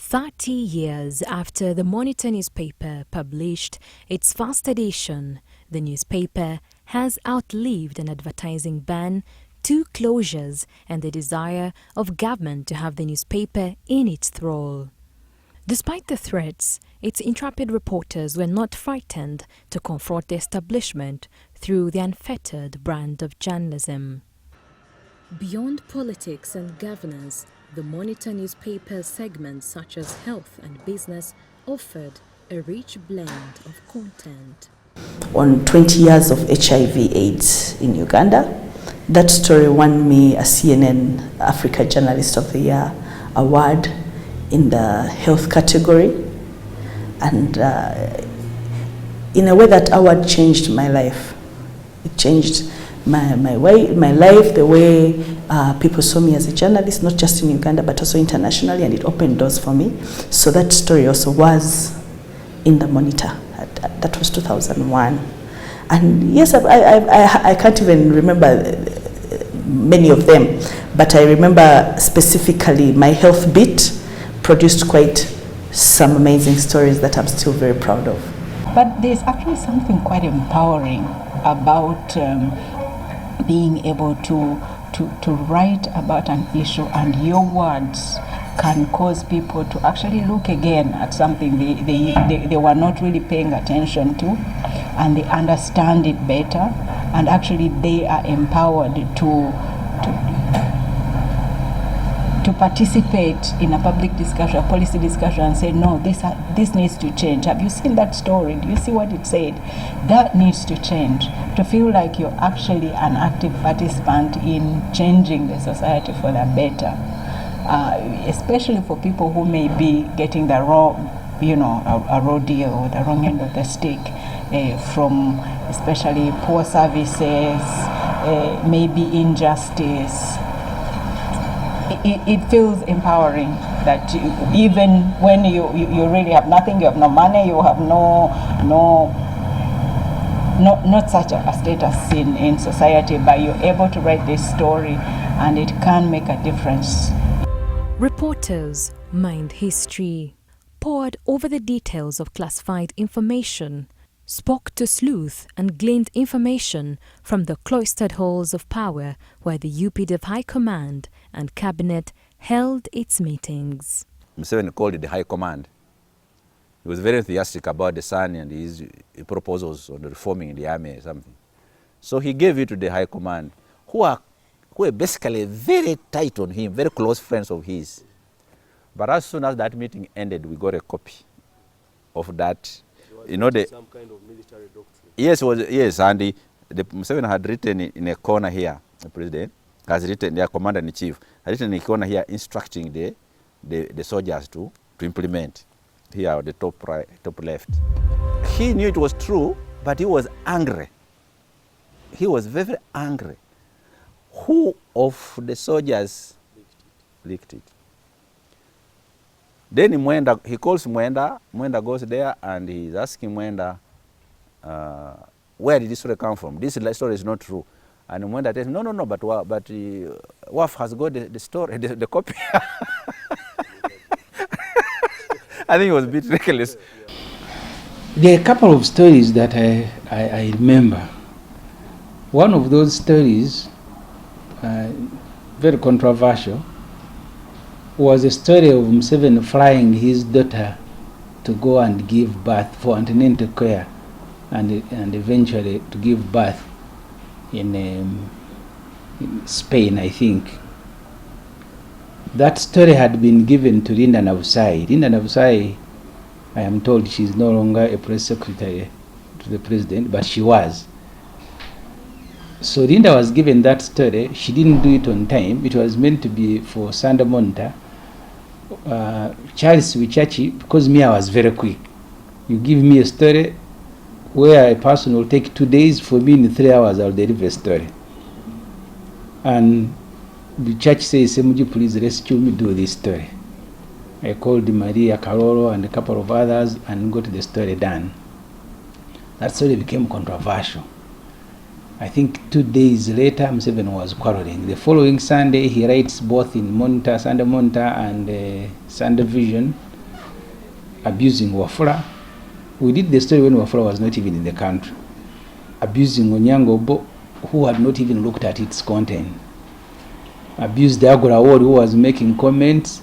30 years after the Monitor newspaper published its first edition, the newspaper has outlived an advertising ban, 2 closures, and the desire of government to have the newspaper in its thrall. Despite the threats, its intrepid reporters were not frightened to confront the establishment through the unfettered brand of journalism. Beyond politics and governance, the Monitor newspaper segments such as health and business offered a rich blend of content. On 20 years of HIV/AIDS in Uganda, that story won me a CNN Africa Journalist of the Year award in the health category, and in a way that award changed my life. It changed my life, the way people saw me as a journalist, not just in Uganda but also internationally, and it opened doors for me. So that story also was in the Monitor. That was 2001, and yes, I can't even remember many of them, but I remember specifically my health beat produced quite some amazing stories that I'm still very proud of. But there's actually something quite empowering about being able to write about an issue, and your words can cause people to actually look again at something they were not really paying attention to, and they understand it better, and actually they are empowered to participate in a public discussion, a policy discussion, and say, no, this needs to change. Have you seen that story? Do you see what it said? That needs to change. To feel like you're actually an active participant in changing the society for the better. Especially for people who may be getting the wrong, a raw deal or the wrong end of the stick from especially poor services, maybe injustice. It feels empowering that even when you really have nothing, you have no money, you have not such a status in society, but you're able to write this story and it can make a difference. Reporters mined history, pored over the details of classified information, spoke to sleuth and gleaned information from the cloistered halls of power where the UPDF High Command and Cabinet held its meetings. Museveni called it the High Command. He was very enthusiastic about the son and his proposals on reforming the army or something. So he gave it to the High Command, who are basically very tight on him, very close friends of his. But as soon as that meeting ended, we got a copy of that. Some kind of military doctrine. Yes, and the Museveni had written in a corner here, the president has written, their commander-in-chief, has written in a corner here instructing the soldiers to implement, here on the top left. He knew it was true, but he was angry. He was very angry. Who of the soldiers leaked it? Then he calls Mwenda. Mwenda goes there and he's asking Mwenda, where did this story come from? This story is not true. And Mwenda says, no, but WAF has got the story, the copy. I think it was a bit ridiculous. There are a couple of stories that I remember. One of those stories, very controversial, was a story of Museveni flying his daughter to go and give birth for antenatal care, and eventually to give birth in Spain, I think. That story had been given to Linda Nabusai. Linda Nabusai, I am told she is no longer a press secretary to the president, but she was. So Linda was given that story. She didn't do it on time. It was meant to be for Sunday Monitor. Charles Wichachi, because I was very quick. You give me a story where a person will take 2 days, for me in 3 hours I'll deliver a story. And Wichachi says, Semuji, please rescue me, do this story. I called Maria Carolo and a couple of others and got the story done. That story became controversial. I think 2 days later, Museveni was quarreling. The following Sunday, he writes both in Monitor, Sunday Monitor and Sunday Vision abusing Wafula. We did the story when Wafula was not even in the country. Abusing Onyangobo, who had not even looked at its content. Abused the Agora Ward, who was making comments.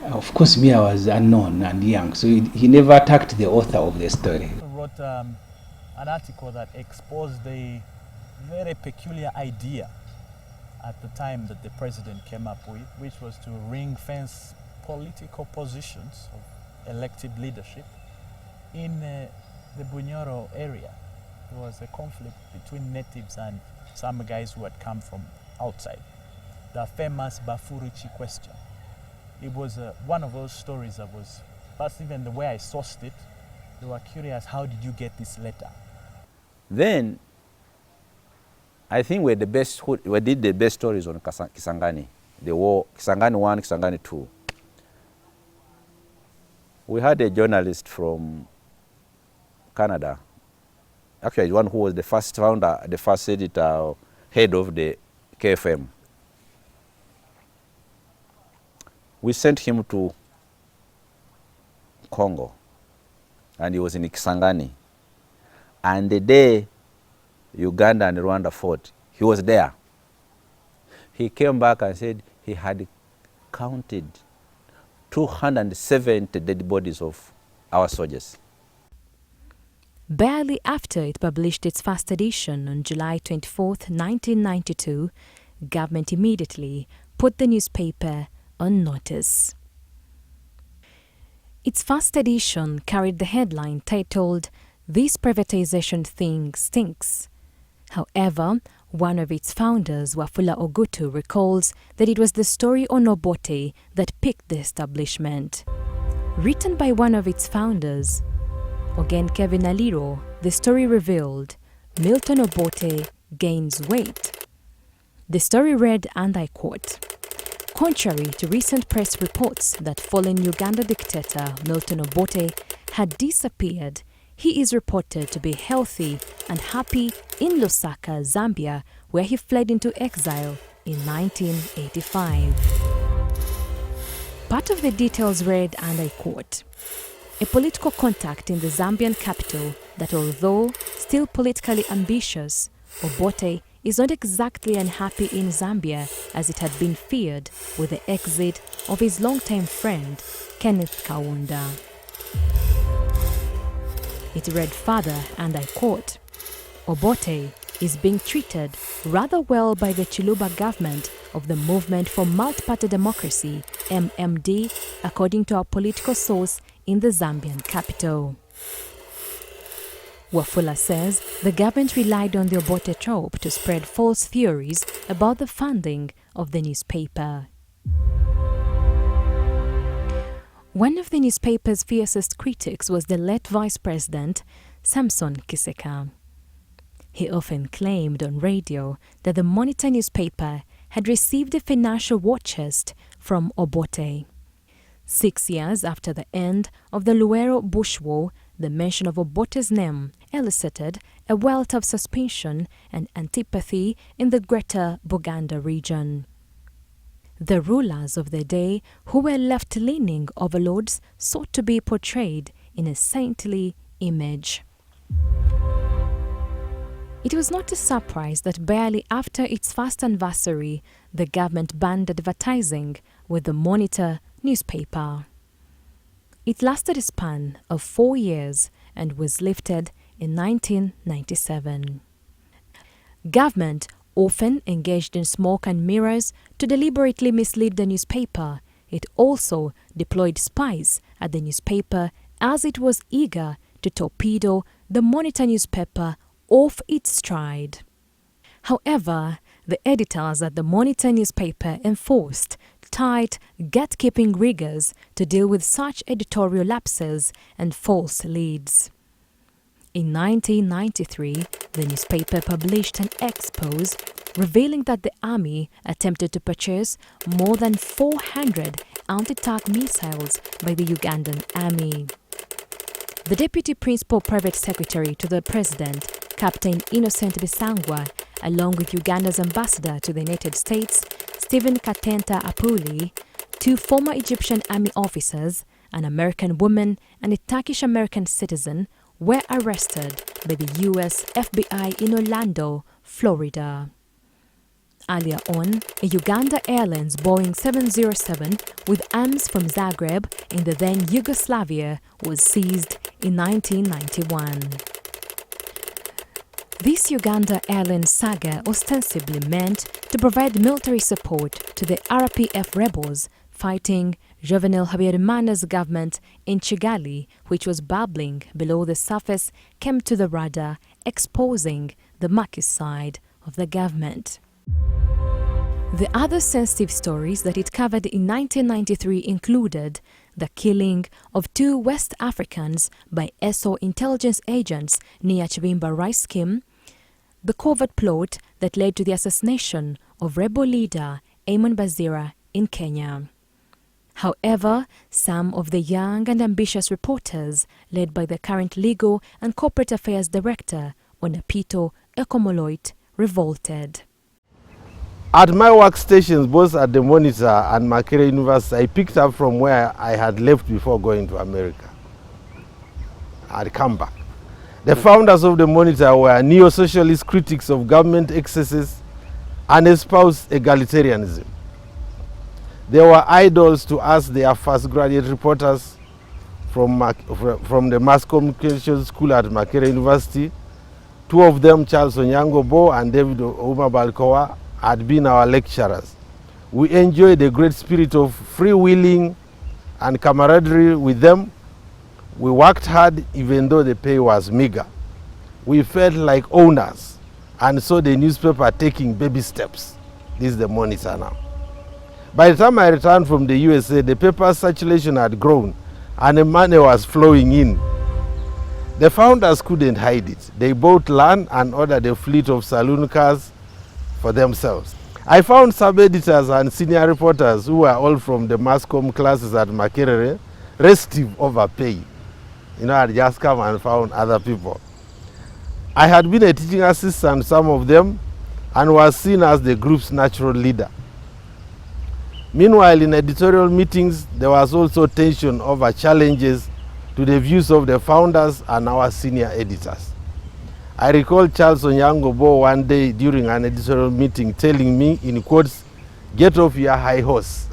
Of course, me, I was unknown and young, so he never attacked the author of the story. I wrote an article that exposed the very peculiar idea at the time that the president came up with, which was to ring-fence political positions of elected leadership in the Bunyoro area. There was a conflict between natives and some guys who had come from outside. The famous Bafurichi question. It was one of those stories that was, first even the way I sourced it, they were curious, how did you get this letter? Then, I think we did the best stories on Kisangani, the war, Kisangani 1, Kisangani 2. We had a journalist from Canada, actually one who was the first founder, the first editor, head of the KFM. We sent him to Congo, and he was in Kisangani. And the day Uganda and Rwanda fought, he was there. He came back and said he had counted 270 dead bodies of our soldiers. Barely after it published its first edition on July 24th, 1992, government immediately put the newspaper on notice. Its first edition carried the headline titled, "This privatization thing stinks." However, one of its founders, Wafula Ogutu, recalls that it was the story on Obote that picked the establishment. Written by one of its founders, Ogen Kevin Aliro, the story revealed Milton Obote gains weight. The story read, and I quote, "Contrary to recent press reports that fallen Uganda dictator Milton Obote had disappeared, he is reported to be healthy and happy in Lusaka, Zambia, where he fled into exile in 1985. Part of the details read, and I quote, "A political contact in the Zambian capital that although still politically ambitious, Obote is not exactly unhappy in Zambia as it had been feared with the exit of his longtime friend, Kenneth Kaunda." It read further, and I quote, "Obote is being treated rather well by the Chiluba government of the Movement for Multi-Party Democracy, MMD, according to our political source in the Zambian capital." Wafula says the government relied on the Obote trope to spread false theories about the funding of the newspaper. One of the newspaper's fiercest critics was the late Vice President, Samson Kiseka. He often claimed on radio that the Monitor newspaper had received a financial war chest from Obote. 6 years after the end of the Luero Bush War, the mention of Obote's name elicited a wealth of suspicion and antipathy in the greater Buganda region. The rulers of the day, who were left-leaning overlords, sought to be portrayed in a saintly image. It was not a surprise that barely after its first anniversary, the government banned advertising with the Monitor newspaper. It lasted a span of 4 years and was lifted in 1997. Government often engaged in smoke and mirrors to deliberately mislead the newspaper. It also deployed spies at the newspaper as it was eager to torpedo the Monitor newspaper off its stride. However, the editors at the Monitor newspaper enforced tight gatekeeping rigors to deal with such editorial lapses and false leads. In 1993, the newspaper published an expose revealing that the army attempted to purchase more than 400 anti-tank missiles by the Ugandan army. The Deputy Principal Private Secretary to the President, Captain Innocent Bisangwa, along with Uganda's ambassador to the United States, Stephen Katenta Apuli, 2 former Egyptian army officers, an American woman and a Turkish-American citizen, were arrested by the U.S. FBI in Orlando, Florida. Earlier on, a Uganda Airlines Boeing 707 with arms from Zagreb in the then Yugoslavia was seized in 1991. This Uganda Airlines saga ostensibly meant to provide military support to the RPF rebels fighting Juvenal Habyarimana's government in Kigali, which was bubbling below the surface, came to the radar, exposing the murky side of the government. The other sensitive stories that it covered in 1993 included the killing of 2 West Africans by ESO intelligence agents near Chibimba rice scheme, the covert plot that led to the assassination of rebel leader Amon Bazira in Kenya. However, some of the young and ambitious reporters, led by the current Legal and Corporate Affairs Director, Onapito Ekomoloit, revolted. At my workstations, both at the Monitor and Makerere University, I picked up from where I had left before going to America. I'd come back. The founders of the Monitor were neo-socialist critics of government excesses and espoused egalitarianism. They were idols to us, their first graduate reporters from the Mass Communication School at Makerere University. 2 of them, Charles Onyango Bo and David Umabalkowa, had been our lecturers. We enjoyed a great spirit of freewheeling and camaraderie with them. We worked hard even though the pay was meager. We felt like owners and saw the newspaper taking baby steps. This is the Monitor now. By the time I returned from the USA, the paper's circulation had grown and the money was flowing in. The founders couldn't hide it. They bought land and ordered a fleet of saloon cars for themselves. I found sub-editors and senior reporters who were all from the mass comm classes at Makerere restive over pay. You know, I'd just come and found other people. I had been a teaching assistant, some of them, and was seen as the group's natural leader. Meanwhile, in editorial meetings, there was also tension over challenges to the views of the founders and our senior editors. I recall Charles Onyango Bo one day during an editorial meeting telling me, in quotes, "Get off your high horse."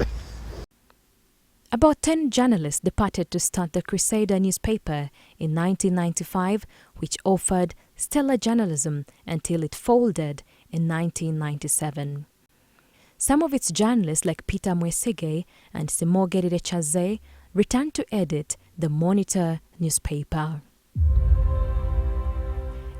About 10 journalists departed to start the Crusader newspaper in 1995, which offered stellar journalism until it folded in 1997. Some of its journalists, like Peter Mwesige and Simogedide Chaze, returned to edit the Monitor newspaper.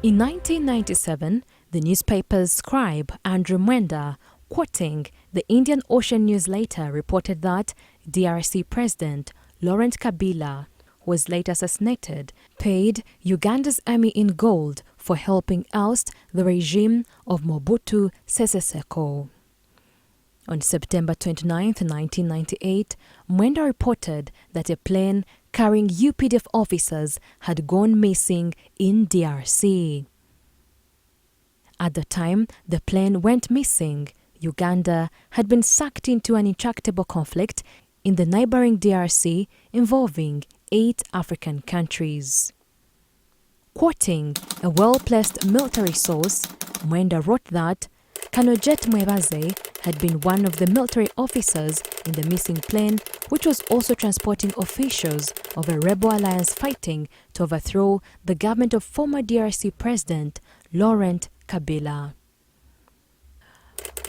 In 1997, the newspaper's scribe, Andrew Mwenda, quoting the Indian Ocean newsletter, reported that DRC President Laurent Kabila, who was later assassinated, paid Uganda's army in gold for helping oust the regime of Mobutu Sese Seko. On September 29, 1998, Mwenda reported that a plane carrying UPDF officers had gone missing in DRC. At the time the plane went missing, Uganda had been sucked into an intractable conflict in the neighboring DRC involving 8 African countries. Quoting a well-placed military source, Mwenda wrote that Kanojet Mwebaze had been one of the military officers in the missing plane, which was also transporting officials of a rebel alliance fighting to overthrow the government of former DRC President Laurent Kabila.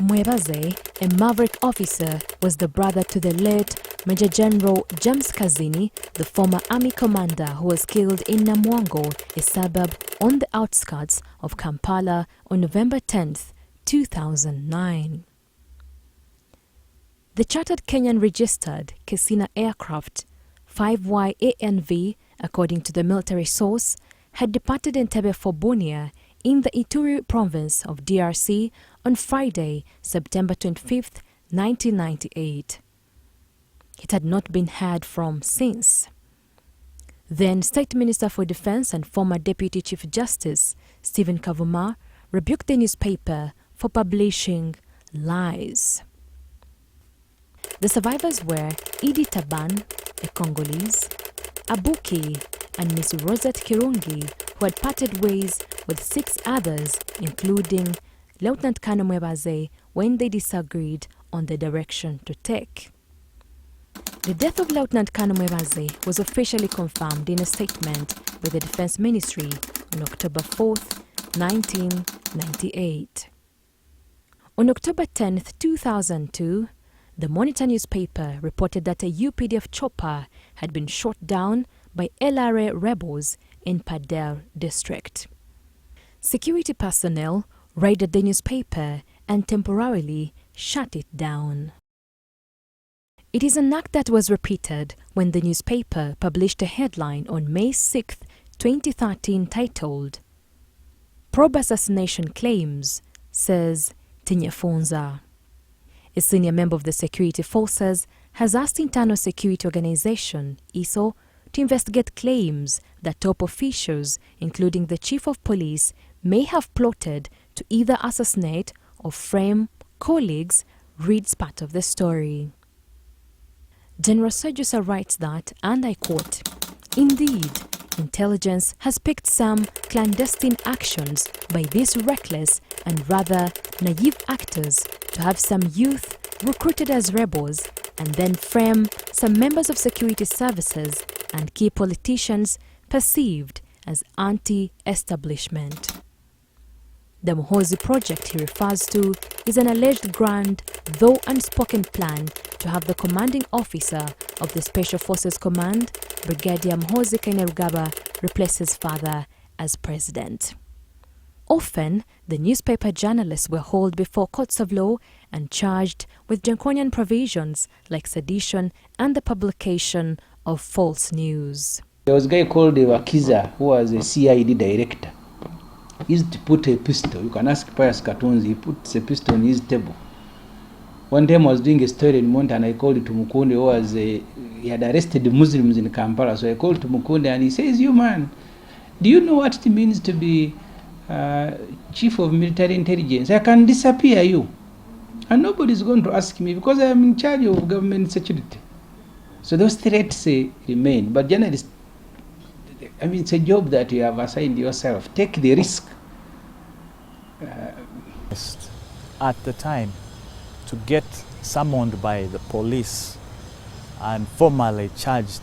Mwebaze, a maverick officer, was the brother to the late Major General James Kazini, the former army commander who was killed in Namwango, a suburb on the outskirts of Kampala on November 10, 2009. The chartered Kenyan registered Kessina aircraft 5YANV, according to the military source, had departed Entebbe for Bunia in the Ituri province of DRC on Friday, September 25, 1998. It had not been heard from since. Then State Minister for Defense and former Deputy Chief Justice Stephen Kavuma rebuked the newspaper for publishing lies. The survivors were Idi Taban, a Congolese, Abuki, and Miss Rosette Kirungi, who had parted ways with 6 others, including Lieutenant Colonel Mwebaze, when they disagreed on the direction to take. The death of Lieutenant Colonel Mwebaze was officially confirmed in a statement by the Defense Ministry on October 4, 1998. On October 10, 2002, the Monitor newspaper reported that a UPDF chopper had been shot down by LRA rebels in Padel district. Security personnel raided the newspaper and temporarily shut it down. It is an act that was repeated when the newspaper published a headline on May 6, 2013 titled, "Probe Assassination Claims," says Tinyefunza. A senior member of the security forces has asked Internal Security Organization, ISO, to investigate claims that top officials, including the Chief of Police, may have plotted to either assassinate or frame colleagues, reads part of the story. General Sejusa writes that, and I quote, "Indeed, intelligence has picked some clandestine actions by these reckless and rather naive actors to have some youth recruited as rebels and then frame some members of security services and key politicians perceived as anti-establishment." The Muhoozi project he refers to is an alleged grand, though unspoken plan to have the commanding officer of the Special Forces Command, Brigadier Muhoozi Kainerugaba, replace his father as president. Often, the newspaper journalists were hauled before courts of law and charged with draconian provisions like sedition and the publication of false news. There was a guy called Wakiza who was a CID director. He used to put a pistol. You can ask Pius Katunzi. He puts a pistol on his table. One time I was doing a story in Monte and I called Tumukunde, he had arrested Muslims in Kampala. So I called Tumukunde and he says, "You man, do you know what it means to be chief of military intelligence? I can disappear you. And nobody's going to ask me because I am in charge of government security." So those threats remain. But journalists, it's a job that you have assigned yourself. Take the risk. At the time, to get summoned by the police and formally charged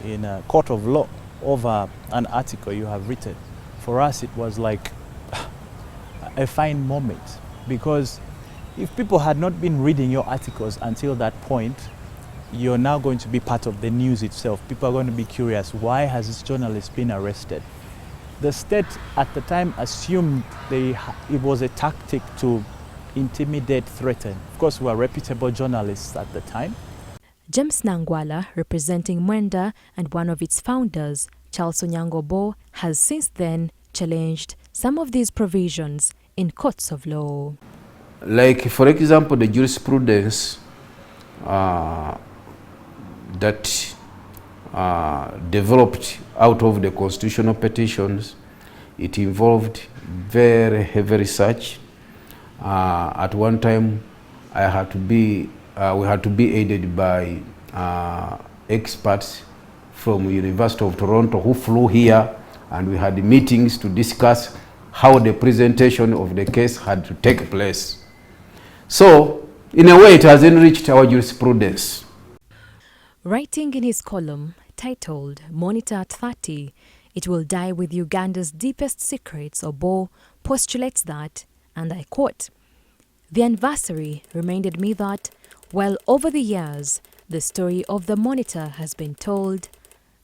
in a court of law over an article you have written, for us it was like a fine moment, because if people had not been reading your articles until that point, you're now going to be part of the news itself. People are going to be curious, why has this journalist been arrested? The state at the time assumed it was a tactic to intimidate, threaten. Of course, we were reputable journalists at the time. James Nangwala, representing Mwenda and one of its founders, Charles Onyango-Bo, has since then challenged some of these provisions in courts of law. Like, for example, the jurisprudence that developed out of the constitutional petitions, it involved very heavy research. At one time, we had to be aided by experts from University of Toronto who flew here, and we had meetings to discuss how the presentation of the case had to take place. So, in a way, it has enriched our jurisprudence. Writing in his column titled "Monitor at 30, It Will Die with Uganda's Deepest Secrets," Obo postulates that, and I quote, "The anniversary reminded me that, while over the years the story of the Monitor has been told,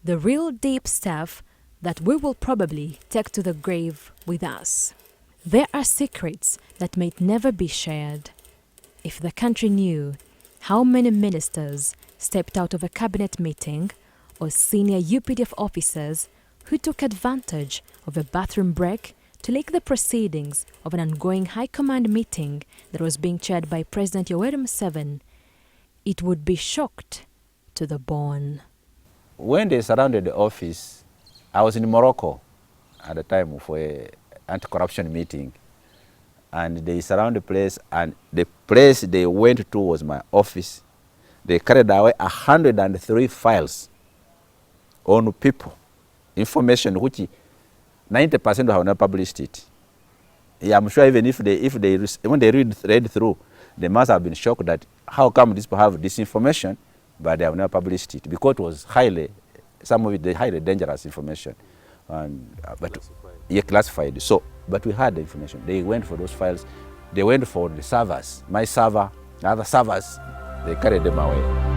the real deep stuff that we will probably take to the grave with us. There are secrets that may never be shared. If the country knew how many ministers stepped out of a cabinet meeting or senior UPDF officers who took advantage of a bathroom break to leak the proceedings of an ongoing high command meeting that was being chaired by President Yoweri Museveni, it would be shocked to the bone." When they surrounded the office, I was in Morocco at the time for an anti-corruption meeting, and they surrounded the place, and the place they went to was my office, They carried away 103 files on people, information which 90% have not published it. Yeah, I'm sure even when they read through, they must have been shocked that how come these people have this information, but they have not published it, because it was some of it highly dangerous information, but classified. So, but we had the information. They went for those files. They went for the servers, my server, other servers. They carried them away.